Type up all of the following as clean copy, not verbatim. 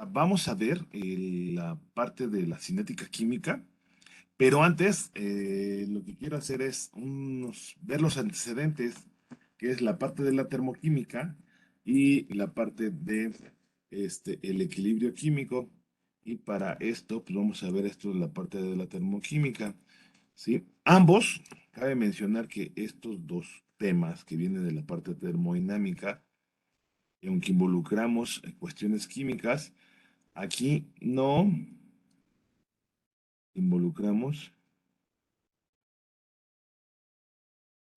Vamos a ver la parte de la cinética química, pero antes lo que quiero hacer es ver los antecedentes, que es la parte de la termoquímica y la parte de el equilibrio químico. Y para esto, pues vamos a ver esto de la parte de la termoquímica, ¿sí? Ambos, cabe mencionar que estos dos temas que vienen de la parte termodinámica, y aunque involucramos cuestiones químicas, aquí no involucramos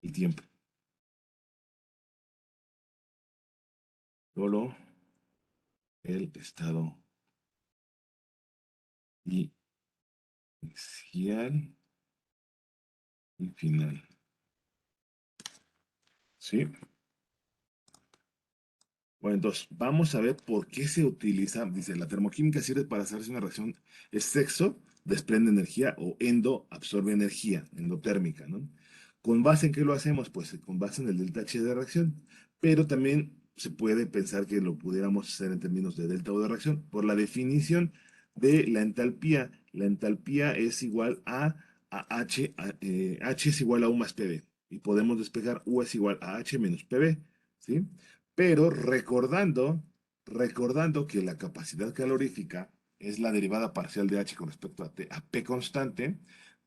el tiempo, solo el estado inicial y final. ¿Sí? Bueno, entonces vamos a ver por qué se utiliza. Dice, la termoquímica sirve para hacerse una reacción. Es sexo, desprende energía o endo, absorbe energía, endotérmica, ¿no? ¿Con base en qué lo hacemos? Pues con base en el delta H de reacción. Pero también se puede pensar que lo pudiéramos hacer en términos de delta O de reacción por la definición de la entalpía. La entalpía es igual a H, H es igual a U más PV. Y podemos despejar U es igual a H menos PV, ¿sí? Pero recordando que la capacidad calorífica es la derivada parcial de H con respecto a P constante,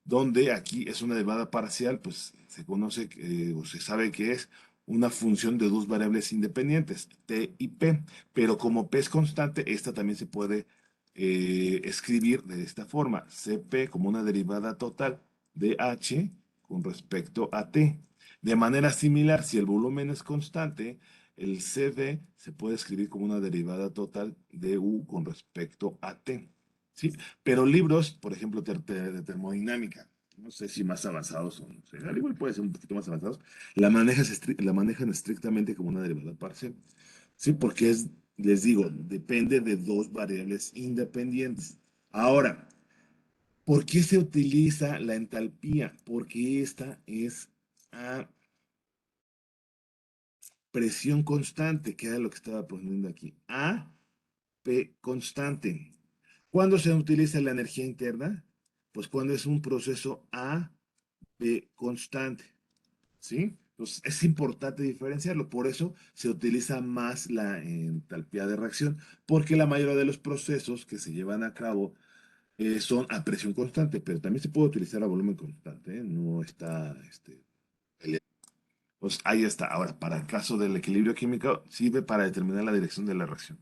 donde aquí es una derivada parcial, pues se conoce o se sabe que es una función de dos variables independientes, T y P, pero como P es constante, esta también se puede escribir de esta forma, Cp como una derivada total de H con respecto a T. De manera similar, si el volumen es constante, el CD se puede escribir como una derivada total de U con respecto a T, ¿sí? Pero libros, por ejemplo, de termodinámica, no sé si más avanzados o no sé, al igual puede ser un poquito más avanzados, la manejan estrictamente como una derivada parcial, ¿sí? Porque les digo, depende de dos variables independientes. Ahora, ¿por qué se utiliza la entalpía? Porque esta es a presión constante, que era lo que estaba poniendo aquí. A, P constante. ¿Cuándo se utiliza la energía interna? Pues cuando es un proceso A, P constante. ¿Sí? Entonces es importante diferenciarlo. Por eso se utiliza más la entalpía de reacción, porque la mayoría de los procesos que se llevan a cabo son a presión constante, pero también se puede utilizar a volumen constante, ¿eh? No está pues ahí está. Ahora, para el caso del equilibrio químico, sirve para determinar la dirección de la reacción.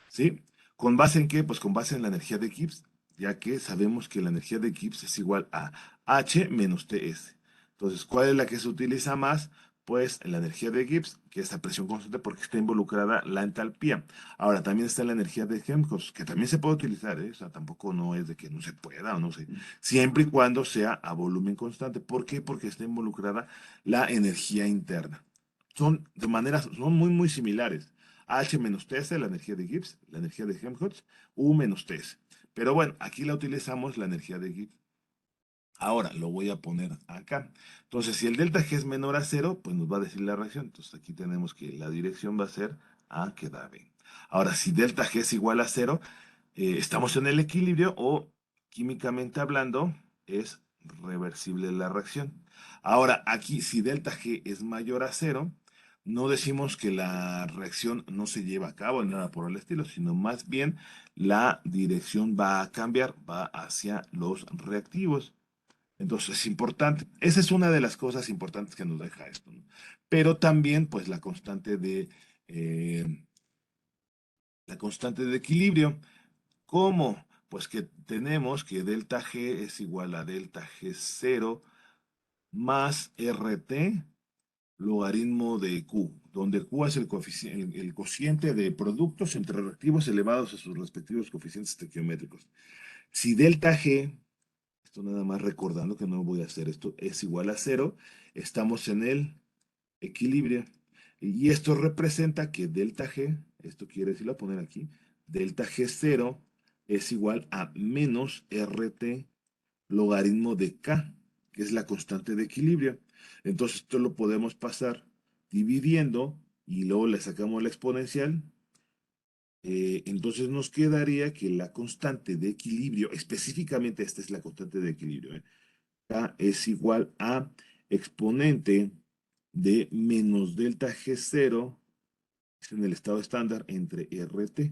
¿Sí? ¿Con base en qué? Pues con base en la energía de Gibbs, ya que sabemos que la energía de Gibbs es igual a H menos TS. Entonces, ¿cuál es la que se utiliza más? Pues la energía de Gibbs, que es a presión constante porque está involucrada la entalpía. Ahora, también está la energía de Helmholtz, que también se puede utilizar, ¿eh? O sea, tampoco no es de que no se pueda o no sé, siempre y cuando sea a volumen constante. ¿Por qué? Porque está involucrada la energía interna. Son muy similares. H menos TS, la energía de Gibbs, la energía de Helmholtz, U menos TS. Pero bueno, aquí la utilizamos la energía de Gibbs. Ahora lo voy a poner acá. Entonces, si el delta G es menor a cero, pues nos va a decir la reacción. Entonces, aquí tenemos que la dirección va a ser A que da B. Ahora, si delta G es igual a cero, estamos en el equilibrio o químicamente hablando, es reversible la reacción. Ahora, aquí, si delta G es mayor a cero, no decimos que la reacción no se lleva a cabo ni nada por el estilo, sino más bien la dirección va a cambiar, va hacia los reactivos. Entonces es importante. Esa es una de las cosas importantes que nos deja esto, ¿no? Pero también, pues, eh, la constante de equilibrio. ¿Cómo? Pues que tenemos que delta G es igual a delta G0 más RT logaritmo de Q, donde Q es el cociente de productos entre reactivos elevados a sus respectivos coeficientes estequiométricos. Si delta G, esto nada más recordando que no voy a hacer esto, es igual a cero, estamos en el equilibrio. Y esto representa que delta G, esto quiere decir, lo voy a poner aquí, delta G0 es igual a menos RT logaritmo de K, que es la constante de equilibrio. Entonces esto lo podemos pasar dividiendo y luego le sacamos la exponencial Entonces nos quedaría que la constante de equilibrio, específicamente esta es la constante de equilibrio, K es igual a exponente de menos delta G0 es en el estado estándar entre RT.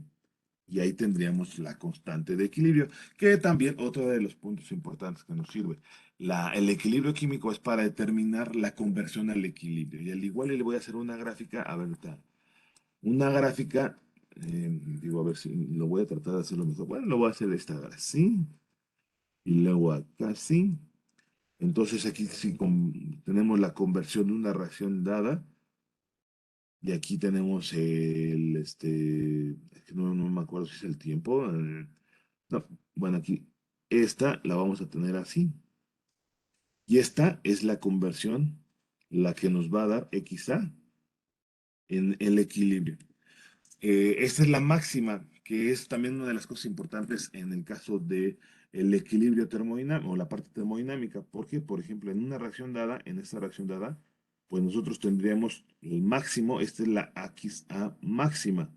Y ahí tendríamos la constante de equilibrio, que también otro de los puntos importantes que nos sirve. El equilibrio químico es para determinar la conversión al equilibrio. Y al igual le voy a hacer una gráfica, a ver, una gráfica, digo, a ver si lo voy a tratar de hacerlo mejor. Bueno, lo voy a hacer esta así, y luego acá así. Entonces aquí sí tenemos la conversión de una reacción dada. Y aquí tenemos es que no me acuerdo si es el tiempo. No, bueno, aquí esta la vamos a tener así. Y esta es la conversión, la que nos va a dar XA en el equilibrio. Esta es la máxima, que es también una de las cosas importantes en el caso de el equilibrio termodinámico o la parte termodinámica, porque, por ejemplo, en una reacción dada, en esta reacción dada, pues nosotros tendríamos el máximo, esta es la XA máxima,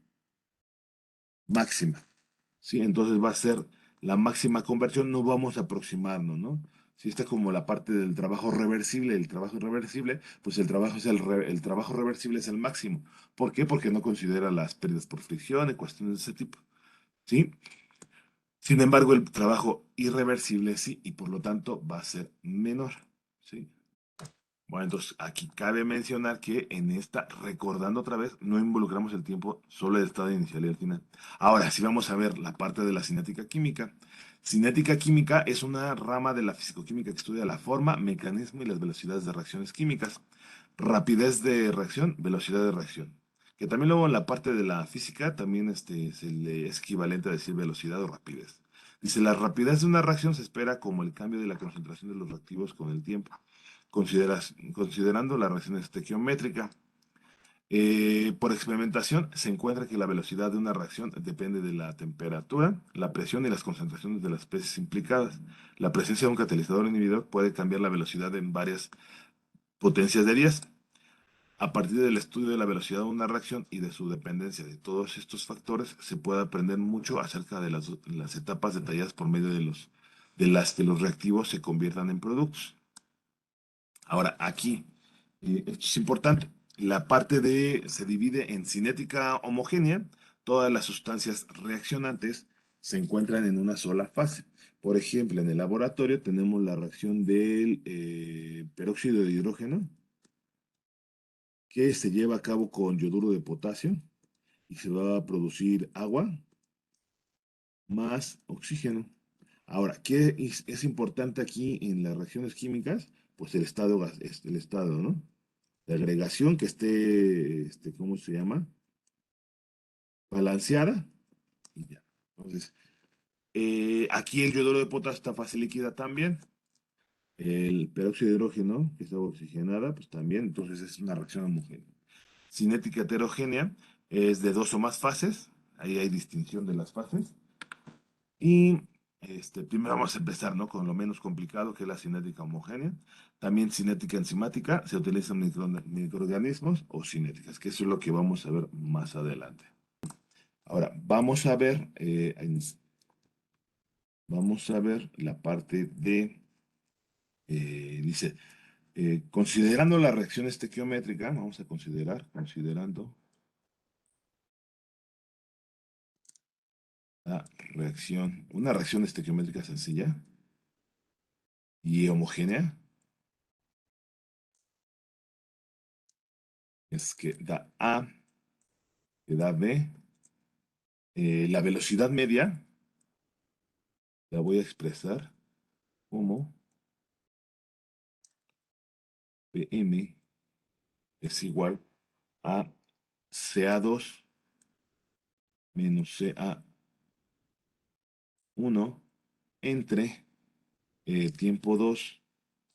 máxima. ¿Sí? Entonces va a ser la máxima conversión, no vamos a aproximarnos, ¿no? Si está como la parte del trabajo reversible, el trabajo irreversible, pues el trabajo reversible es el máximo. ¿Por qué? Porque no considera las pérdidas por fricción y cuestiones de ese tipo, ¿sí? Sin embargo, el trabajo irreversible sí, y por lo tanto va a ser menor, ¿sí? Bueno, entonces aquí cabe mencionar que en esta, recordando otra vez, no involucramos el tiempo, solo el estado inicial y el final. Ahora, si vamos a ver la parte de la cinética química. Cinética química es una rama de la fisicoquímica que estudia la forma, mecanismo y las velocidades de reacciones químicas. Rapidez de reacción, velocidad de reacción. Que también luego en la parte de la física también es equivalente a decir velocidad o rapidez. Dice, la rapidez de una reacción se espera como el cambio de la concentración de los reactivos con el tiempo considerando la reacción estequiométrica. Por experimentación, se encuentra que la velocidad de una reacción depende de la temperatura, la presión y las concentraciones de las especies implicadas. La presencia de un catalizador inhibidor puede cambiar la velocidad en varias potencias de 10. A partir del estudio de la velocidad de una reacción y de su dependencia de todos estos factores, se puede aprender mucho acerca de las etapas detalladas por medio de las que los reactivos se conviertan en productos. Ahora, aquí, esto es importante, se divide en cinética homogénea, todas las sustancias reaccionantes se encuentran en una sola fase. Por ejemplo, en el laboratorio tenemos la reacción del peróxido de hidrógeno, que se lleva a cabo con yoduro de potasio y se va a producir agua más oxígeno. Ahora, ¿qué es importante aquí en las reacciones químicas? Pues el estado, el estado, ¿no? De agregación que esté, ¿cómo se llama? Balanceada. Y ya. Entonces, aquí el yoduro de potasio está fase líquida también. El peróxido de hidrógeno, que está oxigenada, pues también. Entonces es una reacción homogénea. Cinética heterogénea es de dos o más fases. Ahí hay distinción de las fases. Y primero vamos a empezar, ¿no? Con lo menos complicado, que es la cinética homogénea. También cinética enzimática, se utilizan microorganismos o cinéticas, que eso es lo que vamos a ver más adelante. Ahora, vamos a ver la parte de, dice, considerando la reacción estequiométrica, vamos a considerando una reacción estequiométrica sencilla y homogénea, es que da A, que da B. La velocidad media la voy a expresar como Pm es igual a Ca2 menos Ca1 entre tiempo 2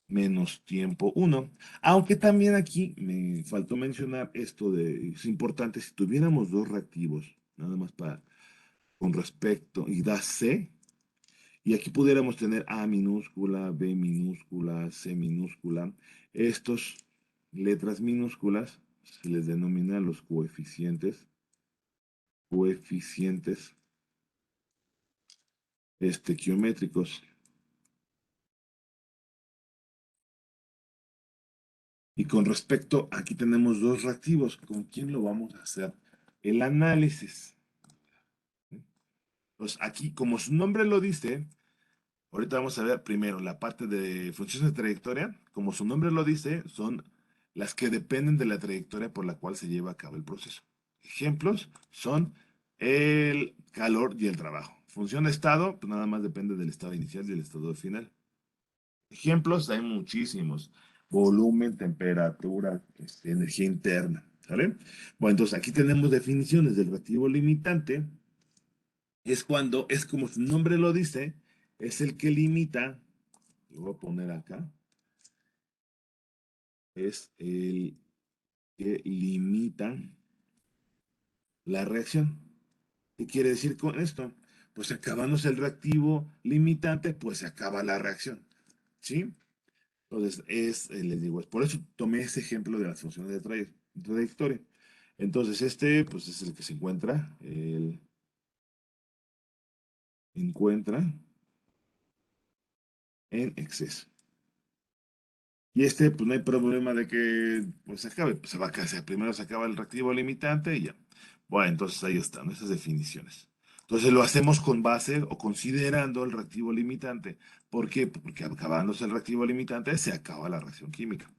menos tiempo 1. Aunque también aquí me faltó mencionar esto es importante, si tuviéramos dos reactivos, nada más con respecto, y da C, y aquí pudiéramos tener A minúscula, B minúscula, C minúscula. Estos letras minúsculas se les denomina los coeficientes coeficientes estequiométricos. Y con respecto, aquí tenemos dos reactivos. ¿Con quién lo vamos a hacer el análisis? Pues aquí, como su nombre lo dice, ahorita vamos a ver primero la parte de funciones de trayectoria. Como su nombre lo dice, son las que dependen de la trayectoria por la cual se lleva a cabo el proceso. Ejemplos son el calor y el trabajo. Función de estado, pues nada más depende del estado inicial y del estado final. Ejemplos hay muchísimos. Volumen, temperatura, energía interna. ¿Sale? Bueno, entonces aquí tenemos definiciones del reactivo limitante. Es cuando, es como su nombre lo dice, es el que limita, lo voy a poner acá, es el que limita la reacción. ¿Qué quiere decir con esto? Pues acabándose el reactivo limitante, pues se acaba la reacción. ¿Sí? Entonces, les digo, es por eso tomé ese ejemplo de las funciones de trayectoria. Entonces, pues es el que se encuentra en exceso. Y pues no hay problema de que pues, se acabe, pues se va a casar. Primero se acaba el reactivo limitante y ya. Bueno, entonces ahí están esas definiciones. Entonces lo hacemos con base o considerando el reactivo limitante. ¿Por qué? Porque acabándose el reactivo limitante se acaba la reacción química.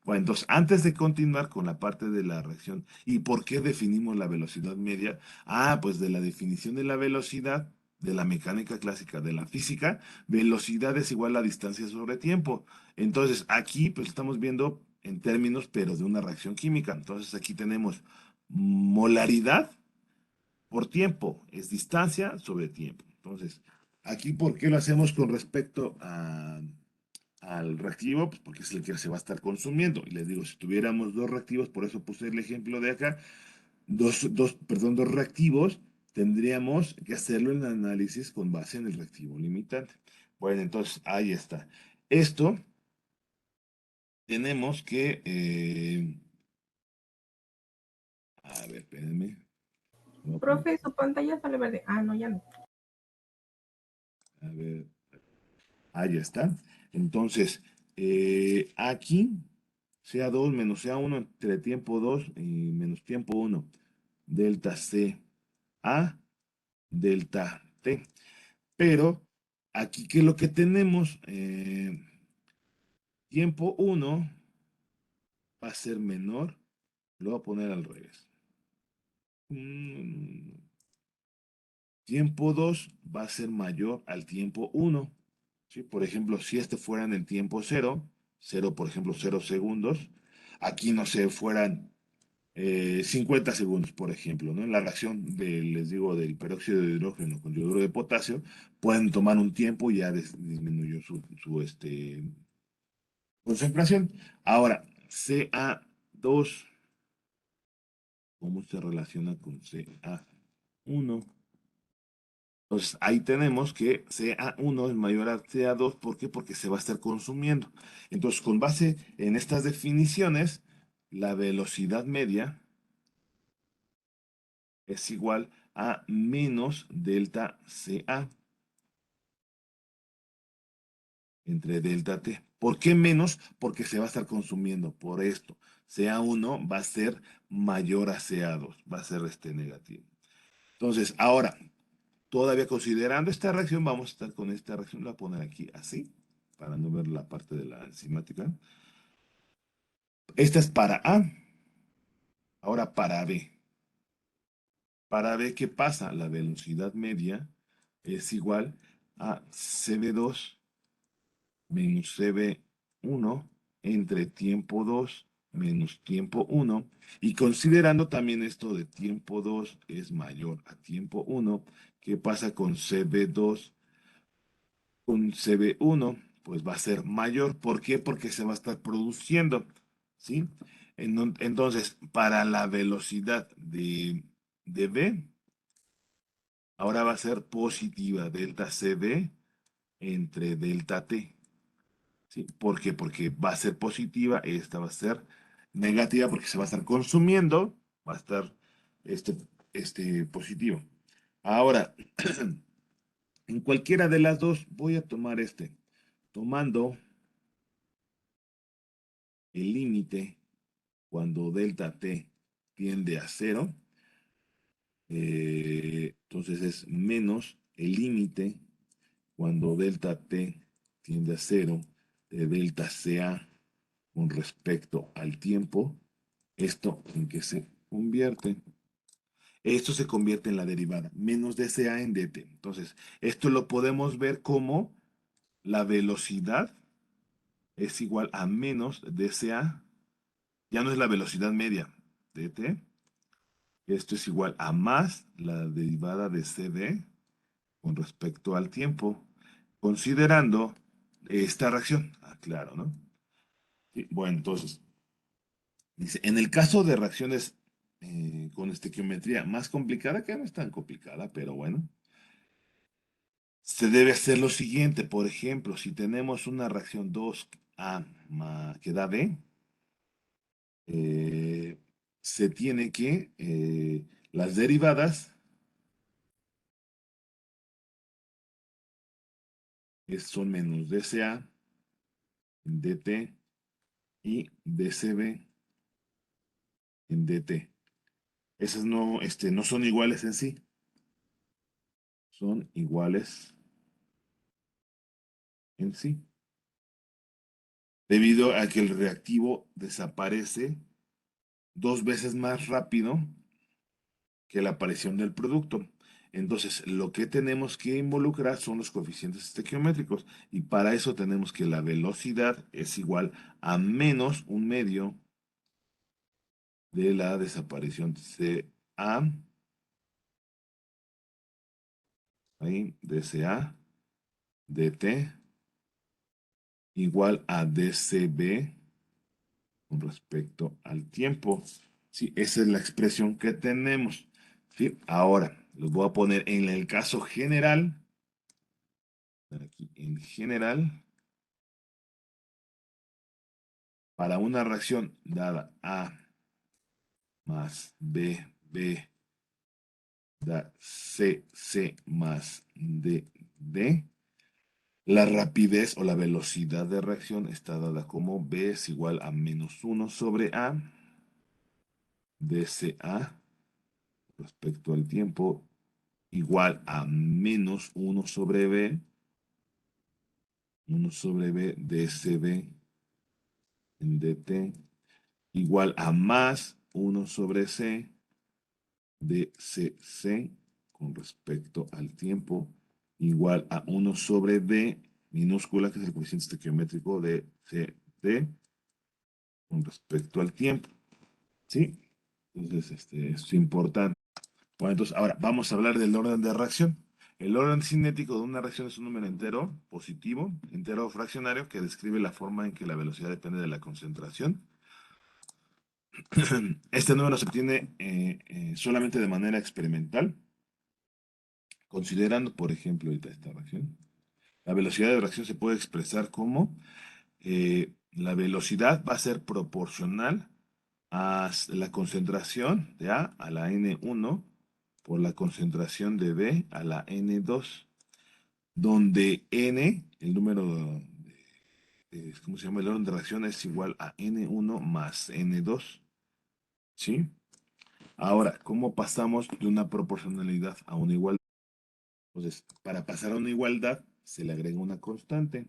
Bueno, entonces antes de continuar con la parte de la reacción, ¿y por qué definimos la velocidad media? Ah, pues de la definición de la velocidad de la mecánica clásica de la física, velocidad es igual a distancia sobre tiempo. Entonces, aquí pues estamos viendo en términos, pero de una reacción química. Entonces, aquí tenemos molaridad por tiempo, es distancia sobre tiempo. Entonces, aquí, ¿por qué lo hacemos con respecto al reactivo? Pues porque es el que se va a estar consumiendo. Y les digo, si tuviéramos dos reactivos, por eso puse el ejemplo de acá, dos reactivos, tendríamos que hacerlo en el análisis con base en el reactivo limitante. Bueno, entonces, ahí está. Esto tenemos que, a ver, espérenme. Voy a poner- Profe, su pantalla sale verde. Ah, no, ya no. a ver, ahí está. Entonces, aquí, sea 2 menos sea 1 entre tiempo 2 y menos tiempo 1, delta C a delta T. Pero aquí, ¿qué es lo que tenemos? Tiempo 1 va a ser menor, lo voy a poner al revés. Mm, Tiempo 2 va a ser mayor al tiempo 1. ¿Sí? Por ejemplo, si este fuera en el tiempo 0, 0 por ejemplo 0 segundos, aquí no sé, fueran 50 segundos, por ejemplo, ¿no? En la reacción les digo, del peróxido de hidrógeno con yoduro de potasio, pueden tomar un tiempo y ya disminuyó su concentración. Ahora, CA2, ¿cómo se relaciona con CA1? Entonces ahí tenemos que CA1 es mayor a CA2. ¿Por qué? Porque se va a estar consumiendo. Entonces, con base en estas definiciones, la velocidad media es igual a menos delta CA entre delta T. ¿Por qué menos? Porque se va a estar consumiendo por esto. CA1 va a ser mayor a CA2, va a ser negativo. Entonces, ahora, todavía considerando esta reacción, vamos a estar con esta reacción, la voy a poner aquí así, para no ver la parte de la enzimática. Esta es para A, ahora para B. Para B, ¿qué pasa? La velocidad media es igual a CB2 menos CB1 entre tiempo 2 menos tiempo 1. Y considerando también esto de tiempo 2 es mayor a tiempo 1, ¿qué pasa con CB2? Con CB1 pues va a ser mayor. ¿Por qué? Porque se va a estar produciendo, ¿sí? Entonces, para la velocidad de B, ahora va a ser positiva delta CB entre delta T, ¿sí? ¿Por qué? Porque va a ser positiva, esta va a ser negativa porque se va a estar consumiendo, va a estar positivo. Ahora, en cualquiera de las dos voy a tomar tomando el límite cuando delta t tiende a cero, entonces es menos el límite cuando delta t tiende a cero de delta CA con respecto al tiempo. ¿Esto en qué se convierte? Esto se convierte en la derivada, menos dCA en dt. Entonces, esto lo podemos ver como la velocidad es igual a menos dCA. Ya no es la velocidad media, dt. Esto es igual a más la derivada de CD con respecto al tiempo, considerando esta reacción. Ah, claro, ¿no? Sí, bueno, entonces, dice, en el caso de reacciones con estequiometría más complicada, que no es tan complicada, pero bueno, se debe hacer lo siguiente. Por ejemplo, si tenemos una reacción 2A que da B, eh, se tiene que las derivadas son menos dCA en dt y dCB en dt. Esas no son iguales en sí, son iguales en sí, debido a que el reactivo desaparece dos veces más rápido que la aparición del producto. Entonces, lo que tenemos que involucrar son los coeficientes estequiométricos y para eso tenemos que la velocidad es igual a menos un medio de la desaparición CA, ahí, de CA, dt, igual a dCB con respecto al tiempo. Sí, esa es la expresión que tenemos. ¿Sí? Ahora, los voy a poner en el caso general. Aquí, en general, para una reacción dada A más B da C más D, la rapidez o la velocidad de reacción está dada como B es igual a menos 1 sobre A dCA respecto al tiempo igual a menos 1 sobre B dCB en dt igual a más 1 sobre C dCC con respecto al tiempo igual a 1 sobre D minúscula, que es el coeficiente estequiométrico de CD con respecto al tiempo. ¿Sí? Entonces, es importante. Bueno, entonces, ahora vamos a hablar del orden de reacción. El orden cinético de una reacción es un número entero positivo, entero fraccionario, que describe la forma en que la velocidad depende de la concentración. Este número se obtiene solamente de manera experimental, considerando, por ejemplo, ahorita esta reacción. La velocidad de reacción se puede expresar como la velocidad va a ser proporcional a la concentración de A a la N1 por la concentración de B a la N2, donde N, el número, ¿cómo se llama? El orden de reacción es igual a N1 más N2, ¿sí? Ahora, ¿cómo pasamos de una proporcionalidad a una igualdad? Entonces, para pasar a una igualdad, se le agrega una constante,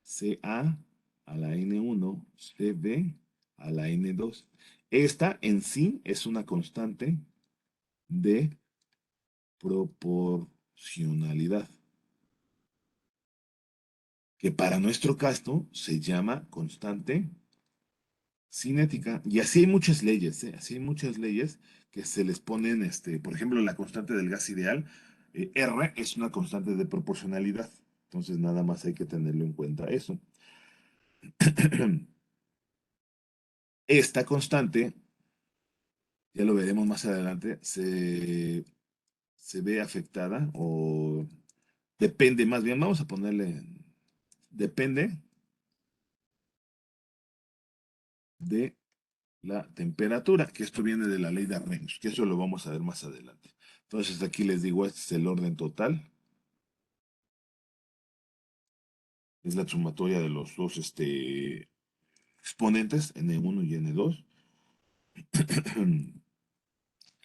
CA a la N1, CB a la N2. Esta en sí es una constante de proporcionalidad, que para nuestro caso se llama constante cinética. Y así hay muchas leyes, ¿eh? Así hay muchas leyes que se les ponen, por ejemplo, la constante del gas ideal, R es una constante de proporcionalidad. Entonces nada más hay que tenerlo en cuenta eso. Esta constante, ya lo veremos más adelante, se ve afectada o depende, más bien, vamos a ponerle, depende de la temperatura, que esto viene de la ley de Arrhenius, que eso lo vamos a ver más adelante. Entonces aquí les digo, este es el orden total, es la sumatoria de los dos exponentes, N1 y N2.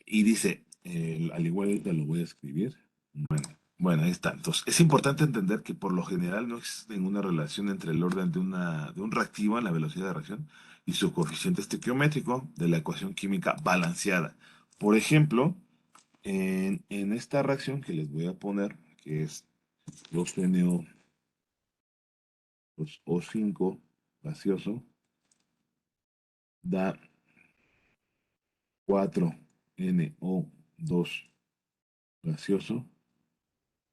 Y dice, al igual te lo voy a escribir. Bueno, ahí está. Entonces, es importante entender que por lo general no existe ninguna relación entre el orden de un reactivo, la velocidad de reacción, y su coeficiente estequiométrico de la ecuación química balanceada. Por ejemplo, en esta reacción que les voy a poner, que es 2NO, 2O5 gaseoso, da 4NO2 gaseoso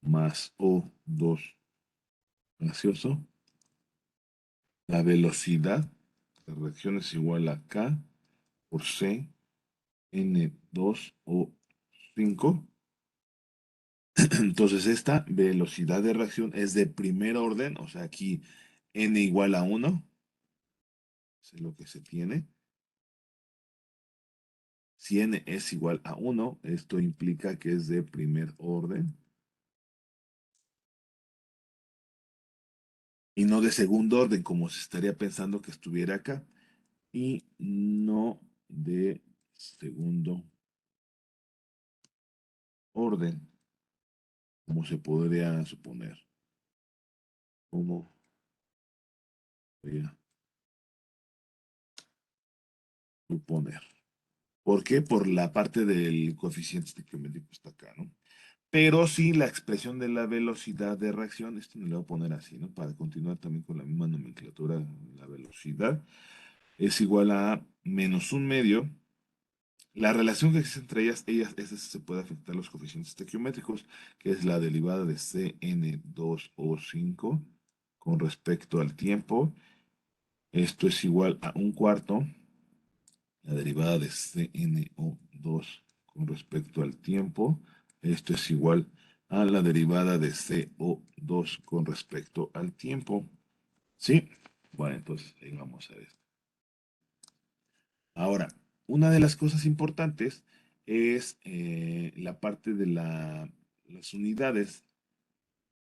más O2 gaseoso. La velocidad de reacción es igual a K por C N2O5. Entonces esta velocidad de reacción es de primer orden, o sea, aquí N igual a 1, eso es lo que se tiene. Si N es igual a 1, esto implica que es de primer orden y no de segundo orden, como se estaría pensando que estuviera acá, y no de segundo orden, como se podría suponer. Como podría suponer. ¿Por qué? Por la parte del coeficiente estequiométrico está acá, ¿no? Pero sí la expresión de la velocidad de reacción, esto me lo voy a poner así, ¿no? Para continuar también con la misma nomenclatura, la velocidad es igual a menos un medio. La relación que existe entre ellas se puede afectar los coeficientes estequiométricos, que es la derivada de Cn2O5 con respecto al tiempo. Esto es igual a un cuarto, la derivada de CnO2 con respecto al tiempo. Esto es igual a la derivada de CO2 con respecto al tiempo. ¿Sí? Bueno, entonces ahí vamos a ver. Ahora, una de las cosas importantes es la parte de las unidades,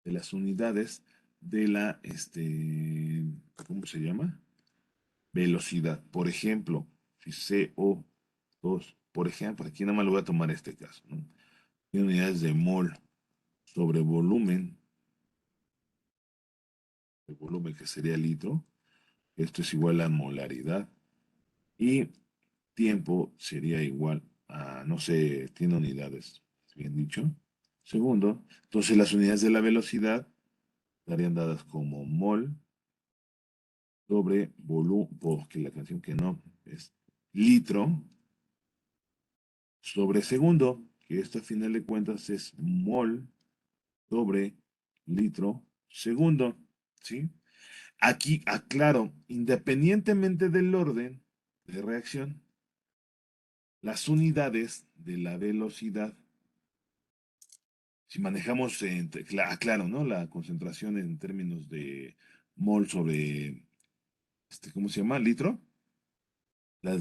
de las unidades de ¿cómo se llama? Velocidad. Por ejemplo, si CO2, por ejemplo, aquí nada más lo voy a tomar este caso, ¿no? Y unidades de mol sobre volumen, el volumen que sería litro, esto es igual a molaridad, y tiempo sería igual a, no sé, tiene unidades, bien dicho. Segundo, entonces las unidades de la velocidad estarían dadas como mol sobre volumen, porque la canción que no es litro sobre segundo, que esto a final de cuentas es mol sobre litro segundo, ¿sí? Aquí aclaro, independientemente del orden de reacción, las unidades de la velocidad, si manejamos, aclaro, ¿no? La concentración en términos de mol sobre, ¿cómo se llama? Litro. La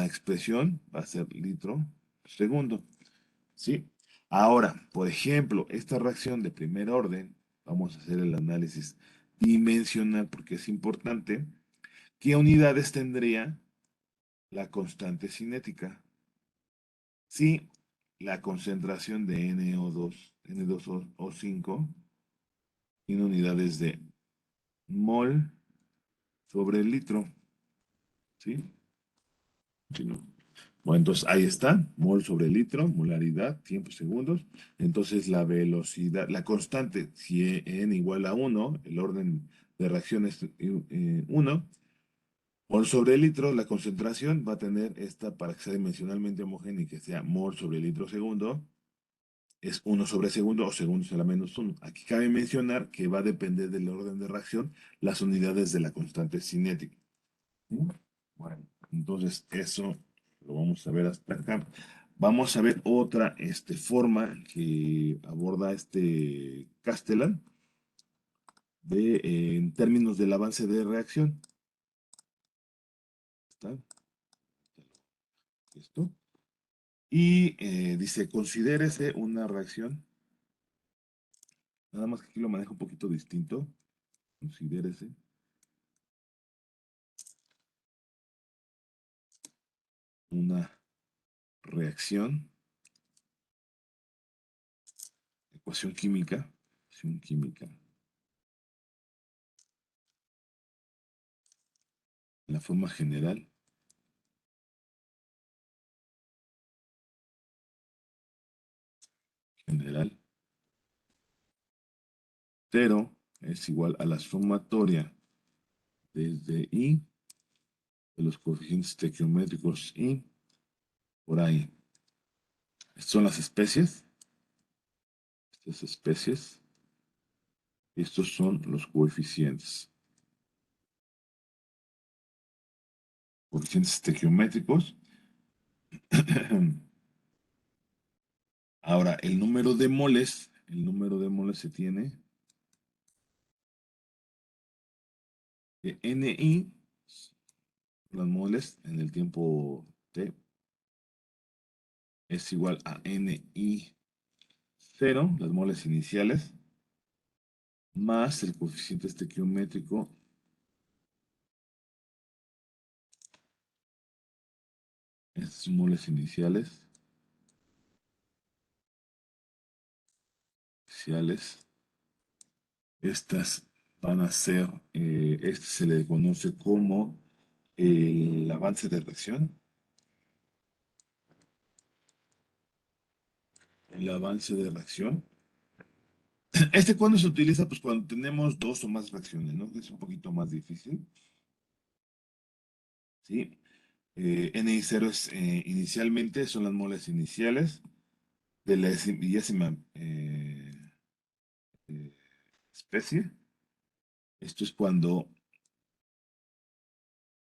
expresión va a ser litro segundo. ¿Sí? Ahora, por ejemplo, esta reacción de primer orden, vamos a hacer el análisis dimensional porque es importante. ¿Qué unidades tendría la constante cinética? Si la concentración de NO2, N2O5 tiene unidades de mol sobre el litro, ¿sí? Sí, ¿no? Bueno, entonces ahí está, mol sobre litro, molaridad, tiempo segundos. Entonces la velocidad, la constante, si n igual a 1, el orden de reacción es 1, mol sobre litro, la concentración va a tener esta para que sea dimensionalmente homogénea y que sea mol sobre litro segundo, es 1 sobre segundo o segundos a la menos 1. Aquí cabe mencionar que va a depender del orden de reacción las unidades de la constante cinética. ¿Sí? Bueno, entonces eso lo vamos a ver hasta acá. Vamos a ver otra forma que aborda Castellan en términos del avance de reacción. ¿Está? esto. Y dice, considérese una reacción. Nada más que aquí lo manejo un poquito distinto. Considérese una reacción, ecuación química, ecuación química, en la forma general, general, 0 es igual a la sumatoria desde I de los coeficientes estequiométricos I por ahí. Estas son las especies, estas especies, estos son los coeficientes. Coeficientes estequiométricos. Ahora, el número de moles se tiene de NI, las moles en el tiempo T, es igual a NI 0, las moles iniciales, más el coeficiente estequiométrico, estos moles iniciales, estas van a ser, este se le conoce como el avance de reacción. El avance de reacción. Este cuando se utiliza, pues cuando tenemos dos o más reacciones, ¿no? Es un poquito más difícil, ¿sí? Ni0 es inicialmente, son las moles iniciales de la millésima eh, especie. Esto es cuando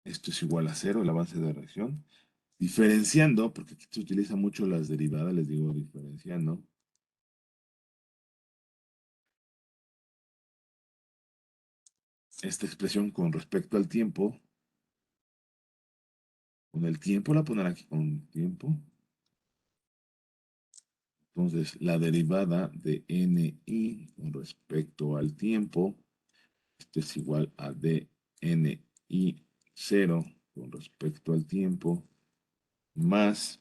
esto es igual a cero, el avance de reacción. Diferenciando, porque aquí se utilizan mucho las derivadas, les digo diferenciando. Esta expresión con respecto al tiempo, con el tiempo, la poner aquí con tiempo. Entonces, la derivada de NI con respecto al tiempo, esto es igual a dNI 0 con respecto al tiempo, más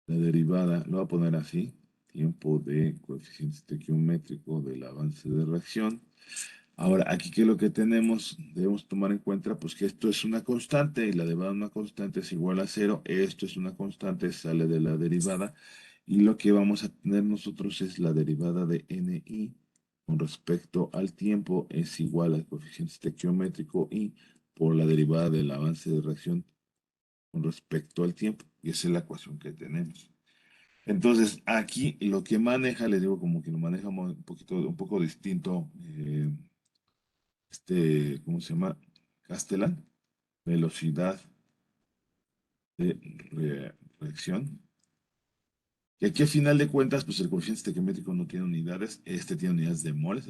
la derivada, lo voy a poner así, tiempo de coeficiente estequiométrico del avance de reacción. Ahora, aquí que lo que tenemos, debemos tomar en cuenta, pues que esto es una constante y la derivada de una constante es igual a cero. Esto es una constante, sale de la derivada. Y lo que vamos a tener nosotros es la derivada de NI con respecto al tiempo es igual al coeficiente estequiométrico y por la derivada del avance de reacción con respecto al tiempo. Y esa es la ecuación que tenemos. Entonces, aquí lo que maneja, les digo como que lo manejamos un poco distinto. ¿Cómo se llama? Castellan, velocidad de reacción. Y aquí a final de cuentas, pues el coeficiente estequiométrico no tiene unidades, este tiene unidades de moles,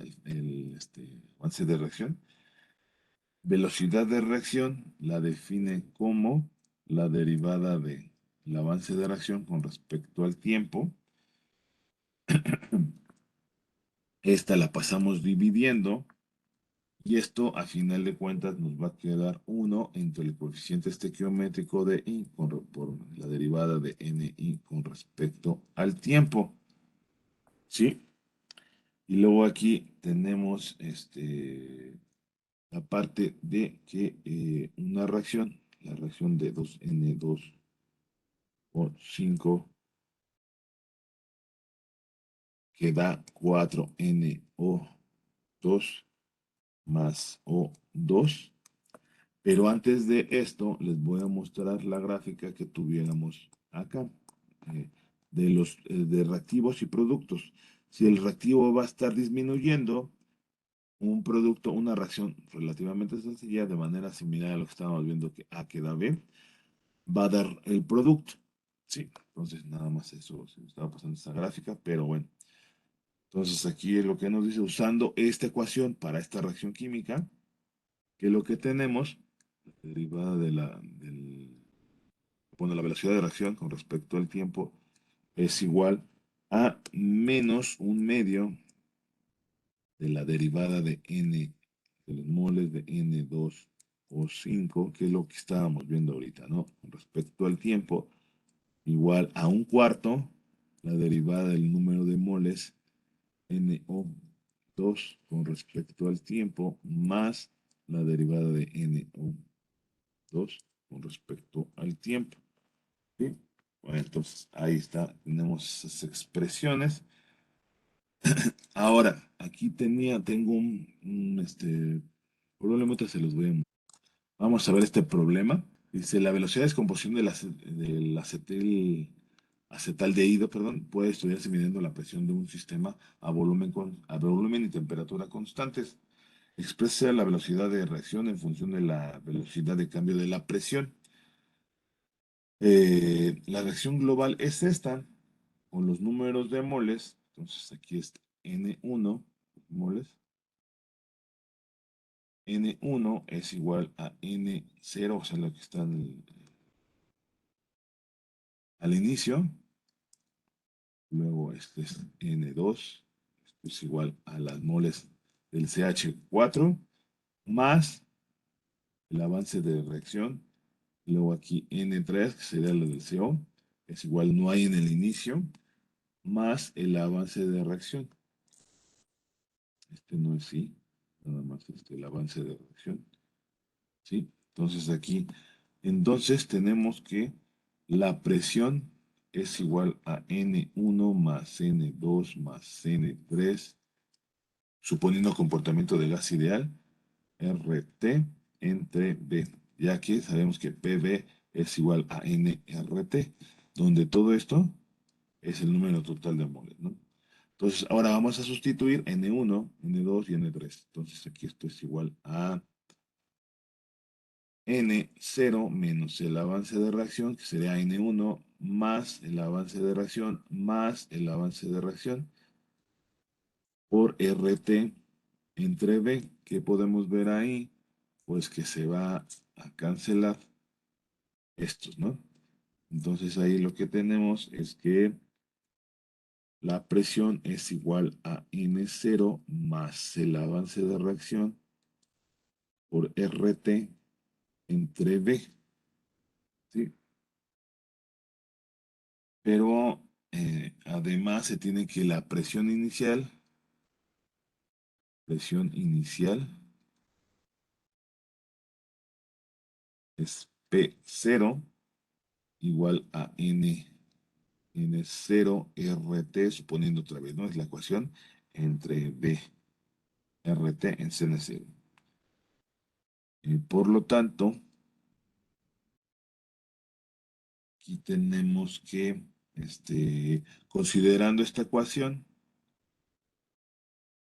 avance de reacción. Velocidad de reacción la define como la derivada del avance de reacción con respecto al tiempo. Esta la pasamos dividiendo. Y esto, a final de cuentas, nos va a quedar 1 entre el coeficiente estequiométrico de I por la derivada de NI con respecto al tiempo. ¿Sí? Y luego aquí tenemos la parte de que una reacción, la reacción de 2N2 o 5, que da 4NO2 más O2. Pero antes de esto, les voy a mostrar la gráfica que tuviéramos acá, de reactivos y productos. Si el reactivo va a estar disminuyendo, un producto, una reacción relativamente sencilla, de manera similar a lo que estábamos viendo que A queda B, va a dar el producto. Sí, entonces nada más eso, se me estaba pasando esta gráfica, pero bueno. Entonces aquí es lo que nos dice, usando esta ecuación para esta reacción química, que lo que tenemos derivada Bueno, la velocidad de reacción con respecto al tiempo es igual a menos un medio de la derivada de n, de los moles de n2 o 5, que es lo que estábamos viendo ahorita, ¿no? Con respecto al tiempo, igual a un cuarto, la derivada del número de moles NO2 con respecto al tiempo, más la derivada de NO2 con respecto al tiempo. ¿Sí? Bueno, entonces ahí está, tenemos esas expresiones. Ahora, aquí tengo probablemente se los voy a... Vamos a ver este problema. Dice, la velocidad de descomposición del acetaldehído, perdón, puede estudiarse midiendo la presión de un sistema a volumen y temperatura constantes. Expresa la velocidad de reacción en función de la velocidad de cambio de la presión. La reacción global es esta, con los números de moles. Entonces aquí es N1 moles. N1 es igual a N0, o sea, lo que está al inicio. Luego este es N2, esto es igual a las moles del CH4 más el avance de reacción. Luego aquí N3, que sería lo del CO, es igual, no hay en el inicio, más el avance de reacción. Este no es sí, nada más el avance de reacción. ¿Sí? Entonces aquí, entonces tenemos que la presión es igual a N1 más N2 más N3, suponiendo comportamiento de gas ideal, RT entre B, ya que sabemos que PB es igual a NRT, donde todo esto es el número total de moles, ¿no? Entonces, ahora vamos a sustituir N1, N2 y N3. Entonces, aquí esto es igual a N0 menos el avance de reacción, que sería N1, más el avance de reacción, más el avance de reacción, por RT entre B. ¿Qué podemos ver ahí? Pues que se va a cancelar estos, ¿no? Entonces ahí lo que tenemos es que la presión es igual a N0 más el avance de reacción por RT entre B, ¿sí? Pero además se tiene que la presión inicial es P0 igual a N0 RT, suponiendo otra vez, ¿no? Es la ecuación entre B, RT en CN0. Por lo tanto, aquí tenemos que, considerando esta ecuación,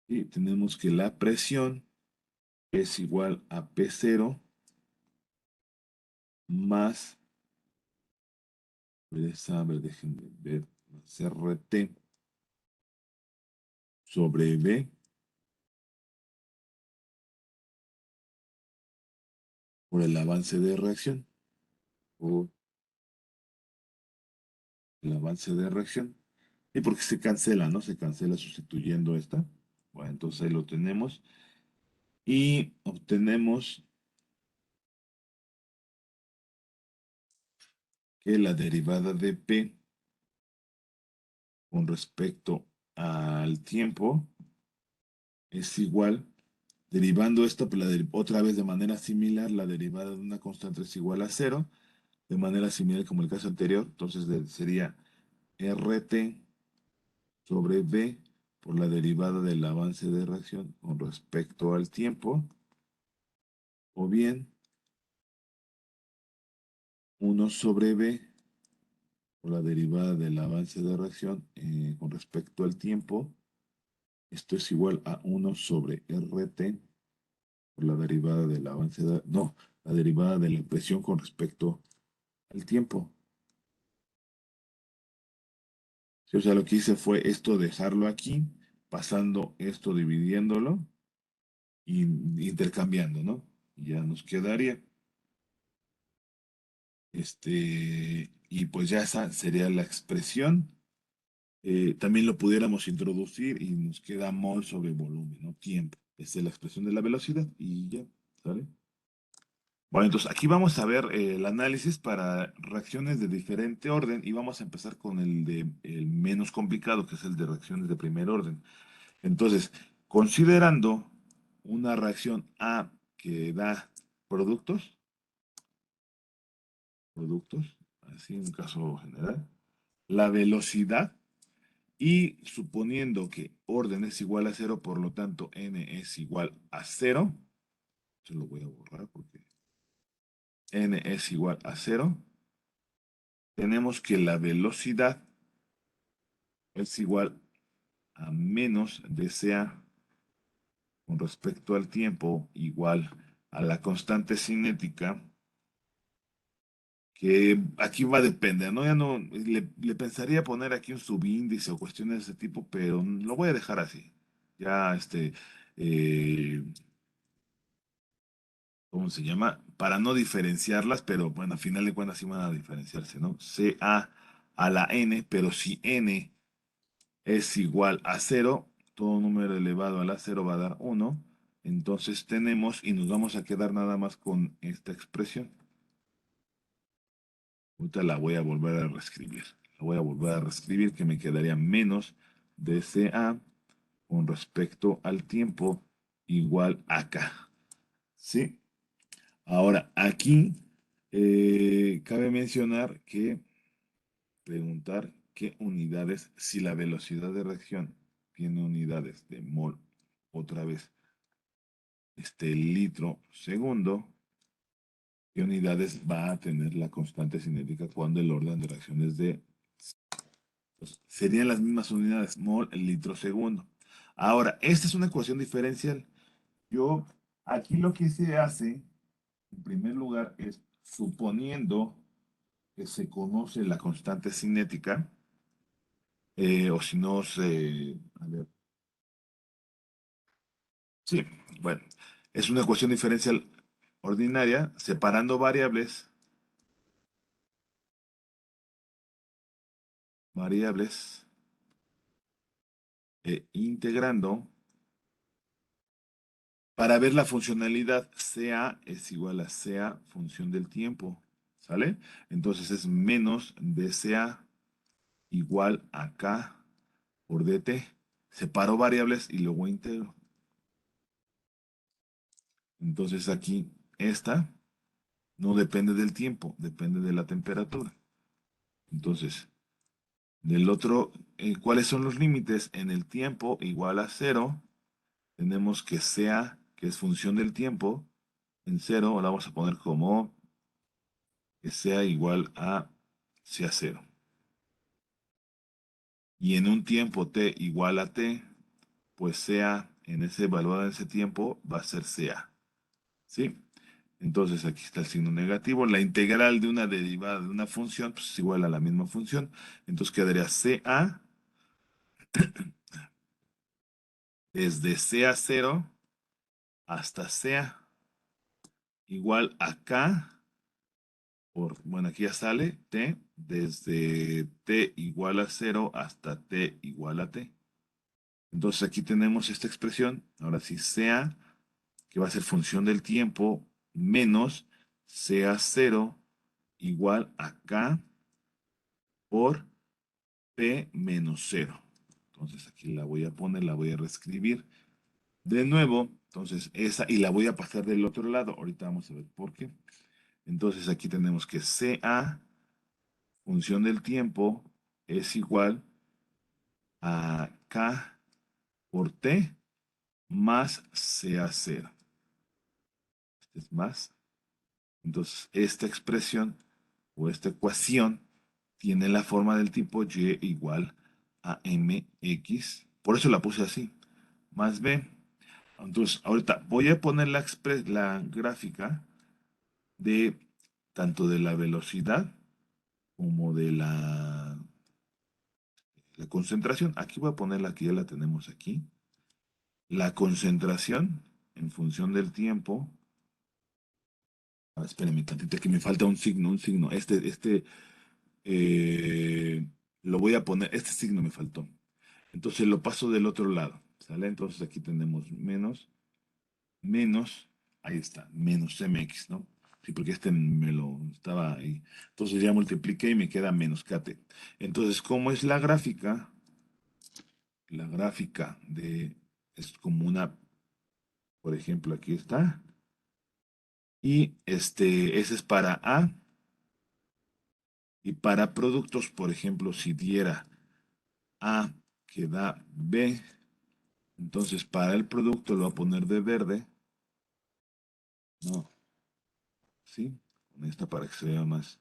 y tenemos que la presión es igual a P0 más, a ver, déjenme ver, más RT sobre B por el avance de reacción, o el avance de reacción, y porque se cancela, ¿no? Se cancela sustituyendo esta. Bueno, entonces ahí lo tenemos, y obtenemos que la derivada de P con respecto al tiempo es igual, derivando esto, pues otra vez de manera similar, la derivada de una constante es igual a cero, de manera similar como el caso anterior, entonces sería RT sobre B por la derivada del avance de reacción con respecto al tiempo, o bien 1 sobre B por la derivada del avance de reacción con respecto al tiempo. Esto es igual a 1 sobre RT por la derivada del avance de... No, la derivada de la presión con respecto al tiempo. Sí, o sea, lo que hice fue esto, dejarlo aquí, pasando esto, dividiéndolo y intercambiando, ¿no? Y ya nos quedaría. Y pues ya esa sería la expresión. También lo pudiéramos introducir y nos queda mol sobre volumen, ¿no? Tiempo. Esa es la expresión de la velocidad y ya, ¿sale? Bueno, entonces aquí vamos a ver el análisis para reacciones de diferente orden y vamos a empezar con el menos complicado, que es el de reacciones de primer orden. Entonces, considerando una reacción A que da productos, así en un caso general, la velocidad y suponiendo que orden es igual a cero, por lo tanto n es igual a cero, se lo voy a borrar porque n es igual a cero, tenemos que la velocidad es igual a menos dca con respecto al tiempo igual a la constante cinética, que aquí va a depender, ¿no? Ya no, le pensaría poner aquí un subíndice o cuestiones de ese tipo, pero lo voy a dejar así. Ya, eh, ¿cómo se llama? Para no diferenciarlas, pero bueno, al final de cuentas sí van a diferenciarse, ¿no? CA a la n, pero si n es igual a cero, todo número elevado a la cero va a dar uno. Entonces tenemos, y nos vamos a quedar nada más con esta expresión. Ahorita la voy a volver a reescribir. La voy a volver a reescribir que me quedaría menos dca con respecto al tiempo igual a k. ¿Sí? Ahora, aquí cabe mencionar que preguntar qué unidades, si la velocidad de reacción tiene unidades de mol, otra vez, litro segundo, qué unidades va a tener la constante cinética cuando el orden de reacción es de, pues, serían las mismas unidades, mol, litro segundo. Ahora, esta es una ecuación diferencial. Yo, aquí lo que se hace, en primer lugar, es suponiendo que se conoce la constante cinética, o si no se, a ver, sí, bueno, es una ecuación diferencial ordinaria, separando variables e integrando para ver la funcionalidad. CA es igual a CA función del tiempo, ¿sale? Entonces es menos dCA igual a K por dt. Separo variables y luego integro. Entonces aquí esta no depende del tiempo, depende de la temperatura. Entonces, del otro, ¿cuáles son los límites? En el tiempo igual a cero, tenemos que sea, que es función del tiempo, en cero la vamos a poner como que sea igual a sea cero. Y en un tiempo t igual a t, pues sea en ese evaluado en ese tiempo va a ser sea. ¿Sí? Entonces aquí está el signo negativo. La integral de una derivada de una función pues, es igual a la misma función. Entonces quedaría CA desde CA0 hasta CA igual a K por, bueno, aquí ya sale T desde T igual a 0 hasta T igual a T. Entonces aquí tenemos esta expresión. Ahora sí, CA, que va a ser función del tiempo, menos CA0 igual a K por P menos cero. Entonces aquí la voy a poner, la voy a reescribir de nuevo. Entonces esa y la voy a pasar del otro lado. Ahorita vamos a ver por qué. Entonces aquí tenemos que CA, función del tiempo, es igual a K por T más CA0. Este es más. Entonces esta expresión o esta ecuación tiene la forma del tipo y igual a mx. Por eso la puse así. Más b. Entonces, ahorita voy a poner la gráfica de tanto de la velocidad como de la concentración. Aquí voy a ponerla, aquí ya la tenemos aquí. La concentración en función del tiempo Espérame tantito, que me falta un signo. Eh, lo voy a poner, este signo me faltó. Entonces lo paso del otro lado, ¿sale? Entonces aquí tenemos menos, ahí está, menos mx, ¿no? Sí, porque este me lo estaba ahí. Entonces ya multipliqué y me queda menos kt. Entonces, ¿cómo es la gráfica? La gráfica es como una, por ejemplo, aquí está. Y ese es para A. Y para productos, por ejemplo, si diera A que da B, entonces para el producto lo voy a poner de verde, ¿no? ¿Sí? Con esta para que se vea más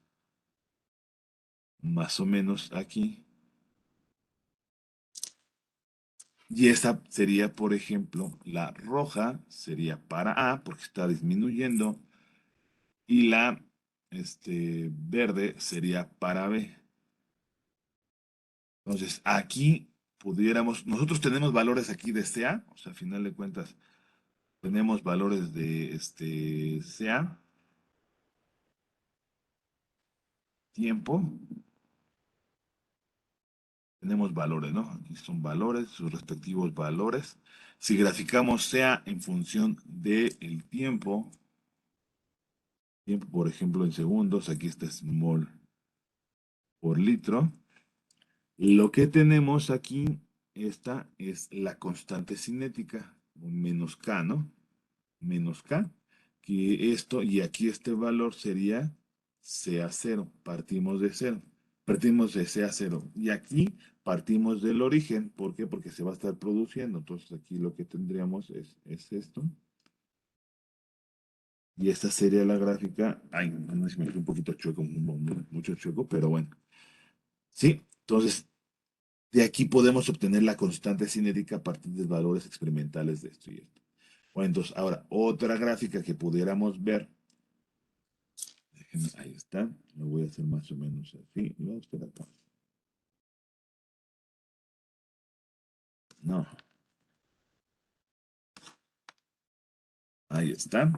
o menos aquí. Y esta sería, por ejemplo, la roja sería para A, porque está disminuyendo, y la verde sería para B. Entonces, aquí pudiéramos, nosotros tenemos valores aquí de CA, o sea, a final de cuentas, tenemos valores de CA, tiempo, tenemos valores, ¿no? Aquí son valores, sus respectivos valores. Si graficamos CA en función del tiempo, por ejemplo, en segundos, aquí está mol por litro. Lo que tenemos aquí, esta es la constante cinética, menos K, ¿no? Menos K, que esto, y aquí este valor sería CA0, partimos de cero, partimos de CA0, y aquí partimos del origen, ¿por qué? Porque se va a estar produciendo, entonces aquí lo que tendríamos es esto, y esta sería la gráfica, ay, no sé, me quedó un poquito chueco, mucho chueco, pero bueno, sí, entonces de aquí podemos obtener la constante cinética a partir de valores experimentales de esto y esto. Bueno, entonces, ahora, otra gráfica que pudiéramos ver. Ahí está. Lo voy a hacer más o menos así. Y vamos por acá. No, ahí está.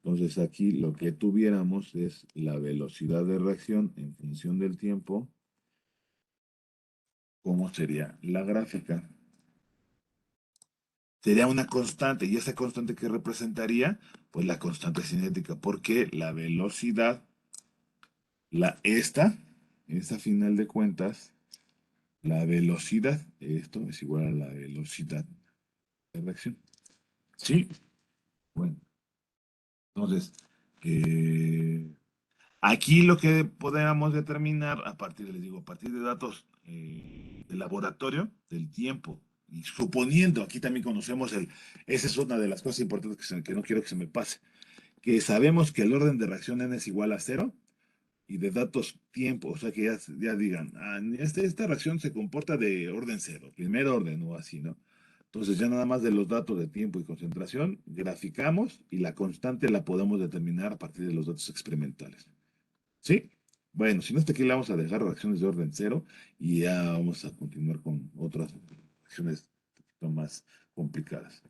Entonces aquí lo que tuviéramos es la velocidad de reacción en función del tiempo. ¿Cómo sería la gráfica? Sería una constante. ¿Y esa constante qué representaría? Pues la constante cinética. Porque la velocidad, esta final de cuentas, la velocidad, esto es igual a la velocidad de reacción. ¿Sí? Bueno, entonces, eh, aquí lo que podríamos determinar a partir, les digo, a partir de datos del laboratorio, del tiempo, y suponiendo, aquí también conocemos esa es una de las cosas importantes que no quiero que se me pase, que sabemos que el orden de reacción n es igual a cero, y de datos tiempo, o sea que ya digan, esta reacción se comporta de orden cero, primer orden o así, ¿no? Entonces ya nada más de los datos de tiempo y concentración, graficamos y la constante la podemos determinar a partir de los datos experimentales. ¿Sí? Bueno, si no, hasta aquí le vamos a dejar reacciones de orden cero y ya vamos a continuar con otras reacciones un poquito más complicadas.